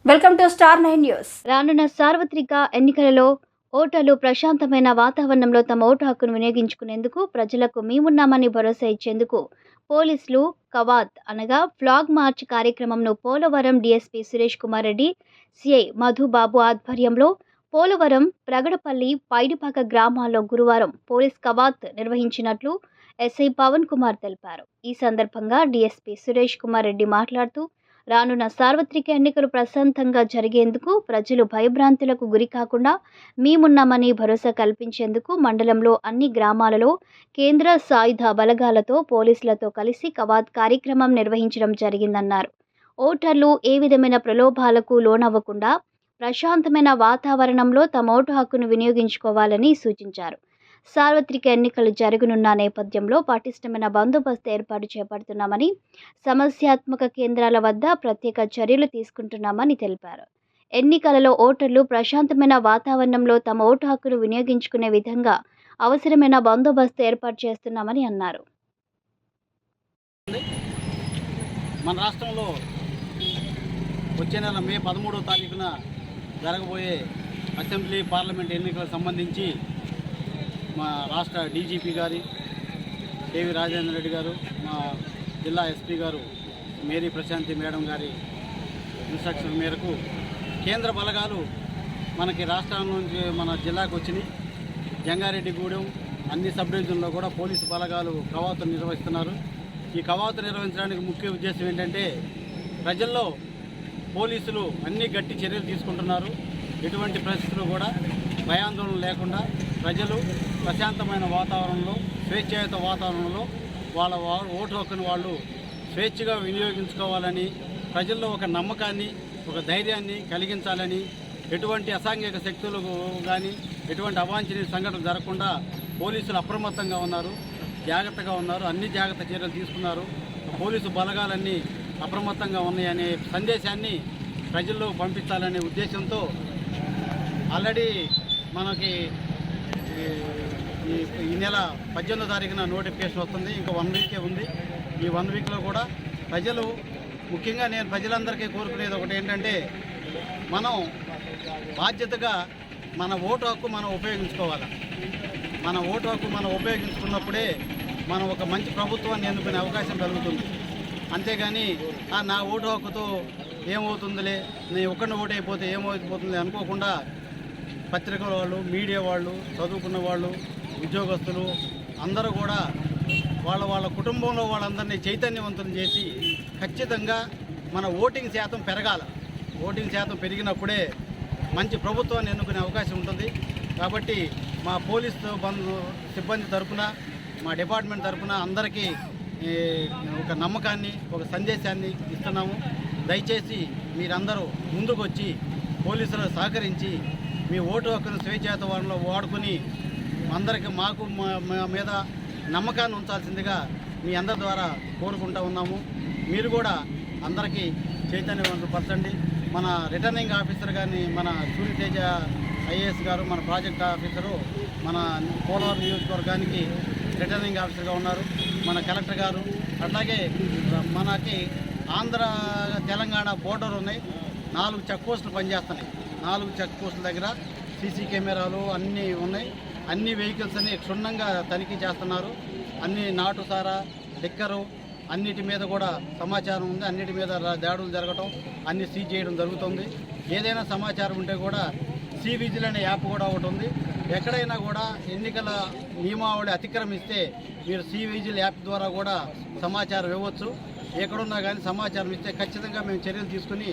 Welcome to star 9 news. రానున్న సార్వత్రిక ఎన్నికలలో ఓటర్లు ప్రశాంతమైన వాతావరణంలో తమ ఓటు హక్కును వినియోగించుకునేందుకు ప్రజలకు మేమున్నామని భరోసా ఇచ్చేందుకు పోలీసులు కవాత్ అనగా ఫ్లాగ్ మార్చ్ కార్యక్రమంను పోలవరం డీఎస్పీ సురేష్ కుమార్ రెడ్డి, సిఐ మధుబాబు ఆధ్వర్యంలో పోలవరం, ప్రగడపల్లి, పైడిపాక గ్రామాల్లో గురువారం పోలీస్ కవాత్ నిర్వహించినట్లు ఎస్ఐ పవన్ కుమార్ తెలిపారు. ఈ సందర్భంగా డీఎస్పీ సురేష్ కుమార్ రెడ్డి మాట్లాడుతూ రానున్న సార్వత్రిక ఎన్నికలు ప్రశాంతంగా జరిగేందుకు ప్రజలు భయభ్రాంతులకు గురి కాకుండా మేమున్నామని భరోసా కల్పించేందుకు మండలంలో అన్ని గ్రామాలలో కేంద్ర సాయుధ బలగాలతో పోలీసులతో కలిసి కవాత్ కార్యక్రమం నిర్వహించడం జరిగిందన్నారు. ఓటర్లు ఏ విధమైన ప్రలోభాలకు లోనవ్వకుండా ప్రశాంతమైన వాతావరణంలో తమ ఓటు హక్కును వినియోగించుకోవాలని సూచించారు. సార్వత్రిక ఎన్నికలు జరగనున్న నేపథ్యంలో పటిష్టమైన బందోబస్తు ఏర్పాటు చేపడుతున్నామని, సమస్యాత్మక కేంద్రాల వద్ద ప్రత్యేక చర్యలు తీసుకుంటున్నామని తెలిపారు. ఎన్నికలలో ఓటర్లు ప్రశాంతమైన వాతావరణంలో తమ ఓటు హక్కును వినియోగించుకునే విధంగా అవసరమైన బందోబస్తు ఏర్పాటు చేస్తున్నామని అన్నారు. మన రాష్ట్రంలో వచ్చే నెల మే 13వ తారీఖున జరగబోయే అసెంబ్లీ, పార్లమెంట్ ఎన్నికలకు సంబంధించి మా రాష్ట్ర డీజీపీ గారి కేవీ రాజేంద్ర రెడ్డి గారు, మా జిల్లా ఎస్పీ గారు మేరీ ప్రశాంతి మేడం గారి ఇన్స్ట్రక్షన్ మేరకు కేంద్ర బలగాలు మనకి రాష్ట్రం నుంచి మన జిల్లాకు వచ్చినాయి. జంగారెడ్డిగూడెం అన్ని సబ్ డివిజన్లో కూడా పోలీసు బలగాలు కవాతు నిర్వహిస్తున్నారు. ఈ కవాతు నిర్వహించడానికి ముఖ్య ఉద్దేశం ఏంటంటే ప్రజల్లో పోలీసులు అన్ని గట్టి చర్యలు తీసుకుంటున్నారు. ఎటువంటి పరిస్థితులు కూడా భయాందోళన లేకుండా ప్రజలు ప్రశాంతమైన వాతావరణంలో, స్వేచ్ఛాయుత వాతావరణంలో వాళ్ళ ఓటు హక్కును వాళ్ళు స్వేచ్ఛగా వినియోగించుకోవాలని, ప్రజల్లో ఒక నమ్మకాన్ని, ఒక ధైర్యాన్ని కలిగించాలని, ఎటువంటి అసాంఘిక శక్తులకు కానీ ఎటువంటి అవాంఛనీయ సంఘటనలు జరగకుండా పోలీసులు అప్రమత్తంగా ఉన్నారు, జాగ్రత్తగా ఉన్నారు, అన్ని జాగ్రత్త చర్యలు తీసుకున్నారు. పోలీసు బలగాలన్నీ అప్రమత్తంగా ఉన్నాయనే సందేశాన్ని ప్రజల్లో పంపించాలనే ఉద్దేశంతో ఆల్రెడీ మనకి ఈ నెల 18వ తారీఖున నోటిఫికేషన్ వస్తుంది. ఇంకా 1 వీకే ఉంది. ఈ 1 వీక్లో కూడా ప్రజలు, ముఖ్యంగా నేను ప్రజలందరికీ కోరుకునేది ఒకటి ఏంటంటే, మనం బాధ్యతగా మన ఓటు హక్కు మనం ఉపయోగించుకోవాలి. మన ఓటు హక్కు మనం ఉపయోగించుకున్నప్పుడే మనం ఒక మంచి ప్రభుత్వాన్ని ఎన్నుకునే అవకాశం కలుగుతుంది. అంతేగాని నా ఓటు హక్కుతో ఏమవుతుందిలే, నేను ఒక్కడిని ఓటు అయిపోతే ఏమైపోతుంది అనుకోకుండా పత్రికల వాళ్ళు, మీడియా వాళ్ళు, చదువుకున్న వాళ్ళు, ఉద్యోగస్తులు అందరూ కూడా వాళ్ళ కుటుంబంలో వాళ్ళందరినీ చైతన్యవంతులు చేసి ఖచ్చితంగా మన ఓటింగ్ శాతం పెరగాలి. ఓటింగ్ శాతం పెరిగినప్పుడే మంచి ప్రభుత్వాన్ని ఎన్నుకునే అవకాశం ఉంటుంది. కాబట్టి మా పోలీసు సిబ్బంది తరఫున, మా డిపార్ట్మెంట్ తరఫున అందరికీ ఒక నమ్మకాన్ని, ఒక సందేశాన్ని ఇస్తున్నాము. దయచేసి మీరందరూ ముందుకు వచ్చి పోలీసులకు సహకరించి మీ ఓటు హక్కును స్వేచ్ఛాయుత వారంలో వాడుకొని అందరికీ మాకు మా మీద నమ్మకాన్ని ఉంచాల్సిందిగా మీ అందరి ద్వారా కోరుకుంటూ ఉన్నాము. మీరు కూడా అందరికీ చైతన్యవంతపరచండి. మన రిటర్నింగ్ ఆఫీసర్ కానీ, మన సూర్యతేజ ఐఏఎస్ గారు, మన ప్రాజెక్ట్ ఆఫీసరు, మన పోలవరం నియోజకవర్గానికి రిటర్నింగ్ ఆఫీసర్గా ఉన్నారు. మన కలెక్టర్ గారు, అట్లాగే మనకి ఆంధ్ర తెలంగాణ బోర్డర్ ఉన్నాయి. 4 చెక్ పోస్టులు పనిచేస్తున్నాయి. 4 చెక్ పోస్టుల దగ్గర సీసీ కెమెరాలు అన్నీ ఉన్నాయి. అన్ని వెహికల్స్ అన్ని క్షుణ్ణంగా తనిఖీ చేస్తున్నారు. అన్ని నాటు సారా, లిక్కరు అన్నిటి మీద కూడా సమాచారం ఉంది. అన్నిటి మీద దాడులు జరగటం, అన్ని సీజ్ చేయడం జరుగుతుంది. ఏదైనా సమాచారం ఉంటే కూడా సి విజిల్ అనే యాప్ కూడా ఒకటి ఉంది. ఎక్కడైనా కూడా ఎన్నికల నియమావళి అతిక్రమిస్తే మీరు సి విజిల్ యాప్ ద్వారా కూడా సమాచారం ఇవ్వచ్చు. ఎక్కడున్నా కానీ సమాచారం ఇస్తే ఖచ్చితంగా మేము చర్యలు తీసుకుని